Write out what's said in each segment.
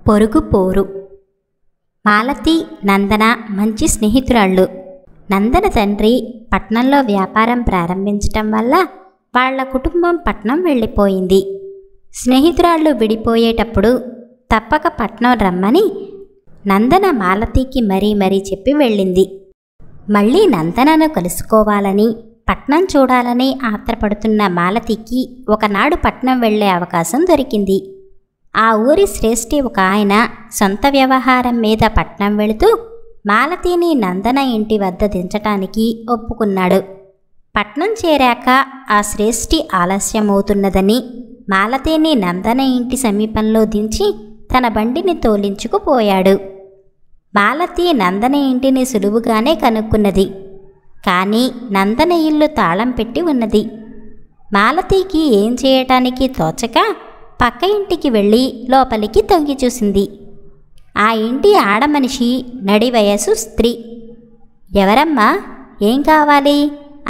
పొరుగు పోరు. మాలతి, నందన మంచి స్నేహితురాళ్ళు. నందన తండ్రి పట్నంలో వ్యాపారం ప్రారంభించటం వల్ల వాళ్ల కుటుంబం పట్నం వెళ్ళిపోయింది. స్నేహితురాళ్ళు విడిపోయేటప్పుడు తప్పక పట్నం రమ్మని నందన మాలతికి మరీ చెప్పి వెళ్ళింది. మళ్ళీ నందనను కలుసుకోవాలని, పట్నం చూడాలని ఆత్రపడుతున్న మాలతికి ఒకనాడు పట్నం వెళ్లే అవకాశం దొరికింది. ఆ ఊరి శ్రేష్ఠి ఒక ఆయన సొంత వ్యవహారం మీద పట్నం వెళుతూ మాలతిని నందన ఇంటి వద్ద దించటానికి ఒప్పుకున్నాడు. పట్నం చేరాక ఆ శ్రేష్ఠి ఆలస్యమవుతున్నదని మాలతిని నందన ఇంటి సమీపంలో దించి తన బండిని తోలించుకుపోయాడు. మాలతి నందన ఇంటిని సులువుగానే కనుక్కున్నది. కానీ నందన ఇల్లు తాళం పెట్టి ఉన్నది. మాలతికి ఏం చేయటానికి తోచక పక్క ఇంటికి వెళ్ళి లోపలికి తొంగి చూసింది. ఆ ఇంటి ఆడమనిషి నడి వయసు స్త్రీ. ఎవరమ్మా, ఏం కావాలి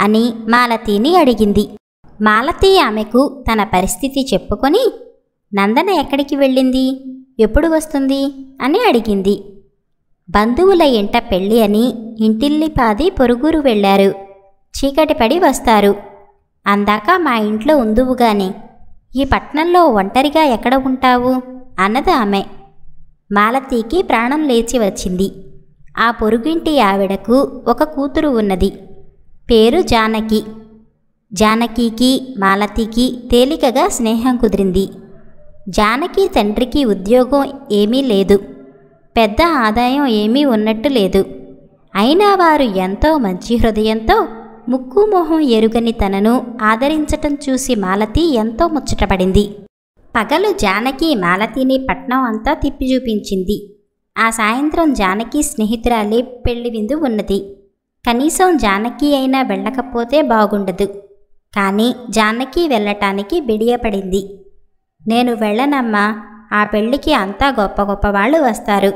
అని మాలతిని అడిగింది. మాలతి ఆమెకు తన పరిస్థితి చెప్పుకొని నందన ఎక్కడికి వెళ్ళింది, ఎప్పుడు వస్తుంది అని అడిగింది. బంధువుల ఇంట పెళ్ళి అని ఇంటిల్లిపాది పొరుగురు వెళ్ళారు. చీకటి పడి వస్తారు. అందాక మా ఇంట్లో ఉందువుగాని ఈ పట్నంలో ఒంటరిగా ఎక్కడ ఉంటావు అన్నది ఆమె. మాలతికి ప్రాణం లేచి వచ్చింది. ఆ పొరుగింటి ఆవిడకు ఒక కూతురు ఉన్నది. పేరు జానకి. జానకికి మాలతికి తేలికగా స్నేహం కుదిరింది. జానకి తండ్రికి ఉద్యోగం ఏమీ లేదు, పెద్ద ఆదాయం ఏమీ ఉన్నట్టు లేదు. అయినా వారు ఎంతో మంచి హృదయంతో ముక్కు మొహం ఎరుగని తనను ఆదరించటం చూసి మాలతి ఎంతో ముచ్చటపడింది. పగలు జానకి మాలతిని పట్నం అంతా తిప్పి చూపించింది. ఆ సాయంత్రం జానకి స్నేహితురాలి పెళ్లి విందు ఉన్నది. కనీసం జానకి అయినా వెళ్ళకపోతే బాగుండదు. కానీ జానకి వెళ్ళటానికి బిడియపడింది. నేను వెళ్ళనమ్మా, ఆ పెళ్లికి అంతా గొప్ప గొప్ప వాళ్ళు వస్తారు.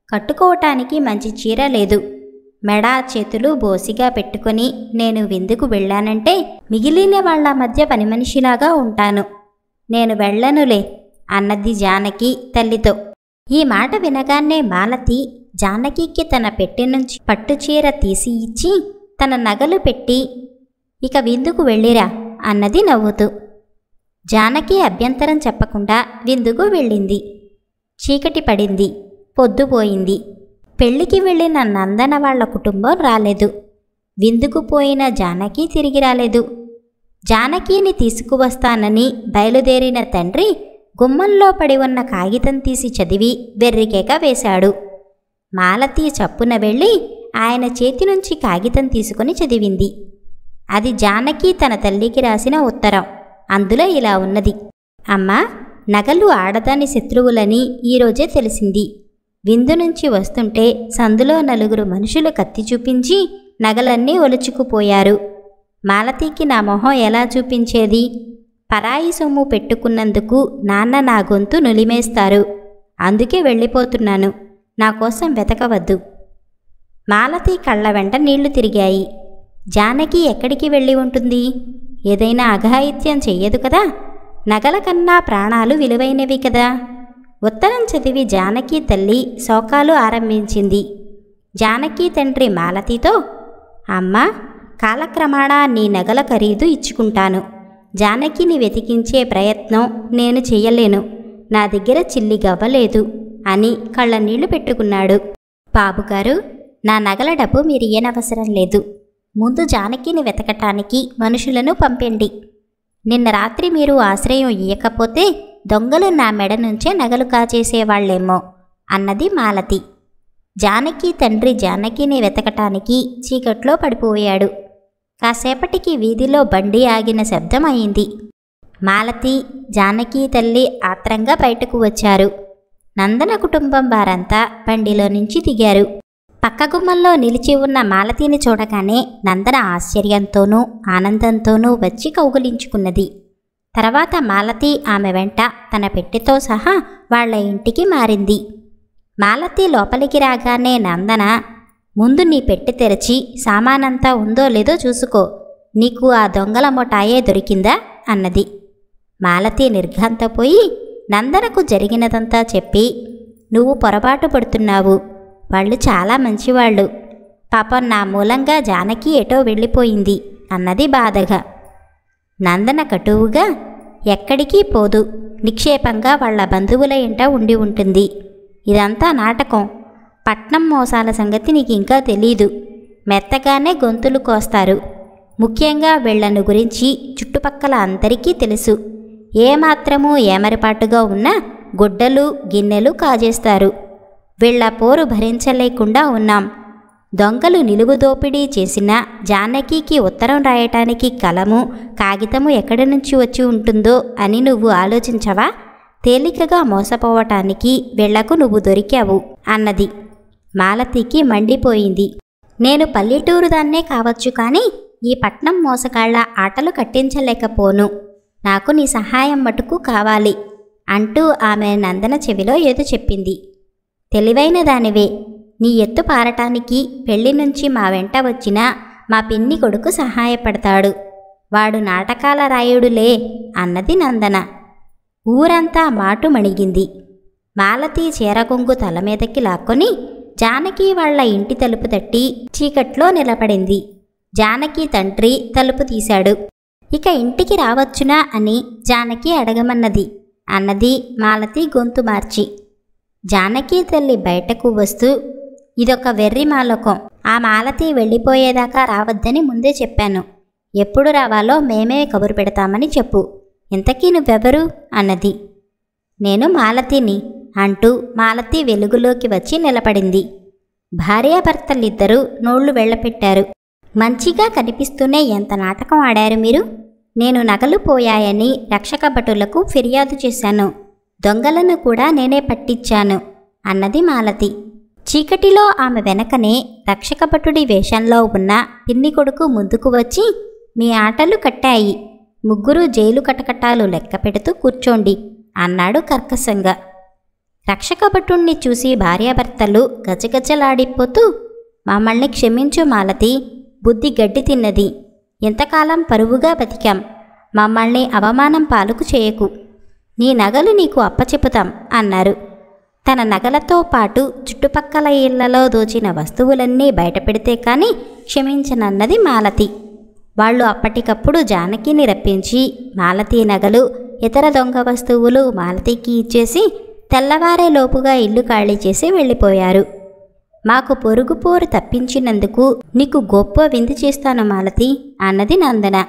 కట్టుకోవటానికి మంచి చీర లేదు. మెడ చేతులు బోసిగా పెట్టుకుని నేను విందుకు వెళ్ళానంటే మిగిలిన వాళ్ల మధ్య పనిమనిషిలాగా ఉంటాను. నేను వెళ్ళనులే అన్నది జానకి తల్లితో. ఈ మాట వినగానే మాలతి జానకికి తన పెట్టె నుంచి పట్టుచీర తీసి ఇచ్చి తన నగలు పెట్టి ఇక విందుకు వెళ్ళిరా అన్నది నవ్వుతూ. జానకి అభ్యంతరం చెప్పకుండా విందుకు వెళ్ళింది. చీకటి పడింది, పొద్దుపోయింది. పెళ్లికి వెళ్ళిన నందన వాళ్ల కుటుంబం రాలేదు. విందుకు పోయిన జానకి తిరిగి రాలేదు. జానకిని తీసుకువస్తానని బయలుదేరిన తండ్రి గుమ్మంలో పడి ఉన్న కాగితం తీసి చదివి వెర్రికేక వేశాడు. మాలతి చప్పున వెళ్ళి ఆయన చేతి నుంచి కాగితం తీసుకుని చదివింది. అది జానకి తన తల్లికి రాసిన ఉత్తరం. అందులో ఇలా ఉన్నది: అమ్మా, నగలు ఆడదాని శత్రువులని ఈరోజే తెలిసింది. విందు నుంచి వస్తుంటే సందులో 4 మనుషులు కత్తి చూపించి నగలన్నీ ఒలుచుకుపోయారు. మాలతికి నా మొహం ఎలా చూపించేది? పరాయి సొమ్ము పెట్టుకున్నందుకు నాన్న నా గొంతు నులిమేస్తారు. అందుకే వెళ్ళిపోతున్నాను. నా కోసం వెతకవద్దు. మాలతి కళ్ళ వెంట నీళ్లు తిరిగాయి. జానకి ఎక్కడికి వెళ్ళి ఉంటుంది? ఏదైనా అఘాయిత్యం చెయ్యదు కదా. నగల కన్నా ప్రాణాలు విలువైనవి కదా. ఉత్తరం చదివి జానకి తల్లి శోకాలు ఆరంభించింది. జానకి తండ్రి మాలతితో, అమ్మా, కాలక్రమాణా నీ నగల ఖరీదు ఇచ్చుకుంటాను. జానకిని వెతికించే ప్రయత్నం నేను చెయ్యలేను. నా దగ్గర చిల్లి గవ్వలేదు అని కళ్ళ నీళ్లు పెట్టుకున్నాడు. బాబుగారు, నా నగల డబ్బు మీరు ఇయ్యనవసరం లేదు. ముందు జానకిని వెతకటానికి మనుషులను పంపండి. నిన్న రాత్రి మీరు ఆశ్రయం ఇయ్యకపోతే దొంగలు నా మెడ నుంచే నగలు కాచేసేవాళ్లేమో అన్నది మాలతి. జానకి తండ్రి జానకిని వెతకటానికి చీకట్లో పడిపోయాడు. కాసేపటికి వీధిలో బండి ఆగిన శబ్దం అయింది. మాలతి, జానకి తల్లి ఆత్రంగా బయటకు వచ్చారు. నందన కుటుంబం వారంతా బండిలో నుంచి దిగారు. పక్క గుమ్మంలో నిలిచి ఉన్న మాలతిని చూడగానే నందన ఆశ్చర్యంతోనూ ఆనందంతోనూ వచ్చి కౌగిలించుకున్నది. తర్వాత మాలతి ఆమె వెంట తన పెట్టెతో సహా వాళ్ల ఇంటికి మారింది. మాలతి లోపలికి రాగానే నందన, ముందు నీ పెట్టె తెరచి సామానంతా ఉందో లేదో చూసుకో. నీకు ఆ దొంగల ముఠాయే దొరికిందా అన్నది. మాలతి నిర్ఘాంతపోయి నందనకు జరిగినదంతా చెప్పి నువ్వు పొరపాటు పడుతున్నావు. వాళ్ళు చాలా మంచివాళ్ళు. పాపం నా మూలంగా జానకి ఎటో వెళ్ళిపోయింది అన్నది బాధగా. నందన కటువుగా, ఎక్కడికి పోదు, నిక్షేపంగా వాళ్ళ బంధువుల ఇంట ఉండి ఉంటుంది. ఇదంతా నాటకం. పట్నం మోసాల సంగతి నీకు ఇంకా తెలీదు. మెత్తగానే గొంతులు కోస్తారు. ముఖ్యంగా వీళ్లను గురించి చుట్టుపక్కల అందరికీ తెలుసు. ఏమాత్రమూ ఏమరిపాటుగా ఉన్నా గుడ్డలు గిన్నెలు కాజేస్తారు. వీళ్ల పోరు భరించలేకుండా ఉన్నాం. దొంగలు నిలువు దోపిడీ చేసిన జానకికి ఉత్తరం రాయటానికి కలము కాగితము ఎక్కడి నుంచి వచ్చి ఉంటుందో అని నువ్వు ఆలోచించవా? తేలికగా మోసపోవటానికి వీళ్లకు నువ్వు దొరికావు అన్నది. మాలతికి మండిపోయింది. నేను పల్లెటూరు దాన్నే కావచ్చు, కానీ ఈ పట్నం మోసగాళ్ల ఆటలు కట్టించలేకపోను. నాకు నీ సహాయం మటుకు కావాలి అంటూ ఆమె నందన చెవిలో ఏదో చెప్పింది. తెలివైన దానివే. నీ ఎత్తు పారటానికి పెళ్లి నుంచి మా వెంట వచ్చిన మా పిన్ని కొడుకు సహాయపడతాడు. వాడు నాటకాల రాయుడులే అన్నది నందన. ఊరంతా మాటు మణిగింది. మాలతి చీరకొంగు తల మీదకి లాక్కొని జానకి వాళ్ల ఇంటి తలుపు తట్టి చీకట్లో నిలబడింది. జానకి తండ్రి తలుపు తీశాడు. ఇక ఇంటికి రావచ్చునా అని జానకి అడగమన్నది అన్నది మాలతి గొంతు మార్చి. జానకి తల్లి బయటకు వస్తూ, ఇదొక వెర్రి మాలోకం. ఆ మాలతి వెళ్ళిపోయేదాకా రావద్దని ముందే చెప్పాను. ఎప్పుడు రావాలో మేమే కబురు పెడతామని చెప్పు. ఇంతకీ నువ్వెవరు అన్నది. నేను మాలతిని అంటూ మాలతి వెలుగులోకి వచ్చి నిలబడింది. భార్యాభర్తలిద్దరూ నోళ్లు వెళ్ళపెట్టారు. మంచిగా కనిపిస్తూనే ఎంత నాటకం ఆడారు మీరు. నేను నగలు పోయాయని రక్షక భటులకు ఫిర్యాదు చేశాను. దొంగలను కూడా నేనే పట్టించాను అన్నది మాలతి. చీకటిలో ఆమె వెనకనే రక్షక భటుడి వేషంలో ఉన్న పిన్ని కొడుకు ముందుకు వచ్చి, మీ ఆటలు కట్టాయి. ముగ్గురు జైలు కటకటాలు లెక్క పెడుతూ కూర్చోండి అన్నాడు కర్కశంగా. రక్షక భటుణ్ణి చూసి భార్యాభర్తలు గజగజలాడిపోతూ, మమ్మల్ని క్షమించు మాలతి, బుద్ధి గడ్డి తిన్నది. ఎంతకాలం పరువుగా బతికాం. మమ్మల్ని అవమానం పాలుకు చేయకు. నీ నగలు నీకు అప్పచెపుతాం అన్నారు. తన నగలతో పాటు చుట్టుపక్కల ఇళ్లలో దోచిన వస్తువులన్నీ బయటపెడితే కానీ క్షమించనన్నది మాలతి. వాళ్ళు అప్పటికప్పుడు జానకిని రప్పించి మాలతి నగలు ఇతర దొంగ వస్తువులు మాలతికి ఇచ్చేసి తెల్లవారేలోపుగా ఇల్లు ఖాళీ చేసి వెళ్ళిపోయారు. మాకు పొరుగు పోరు తప్పించినందుకు నీకు గొప్ప విందు చేస్తాను మాలతి అన్నది నందన.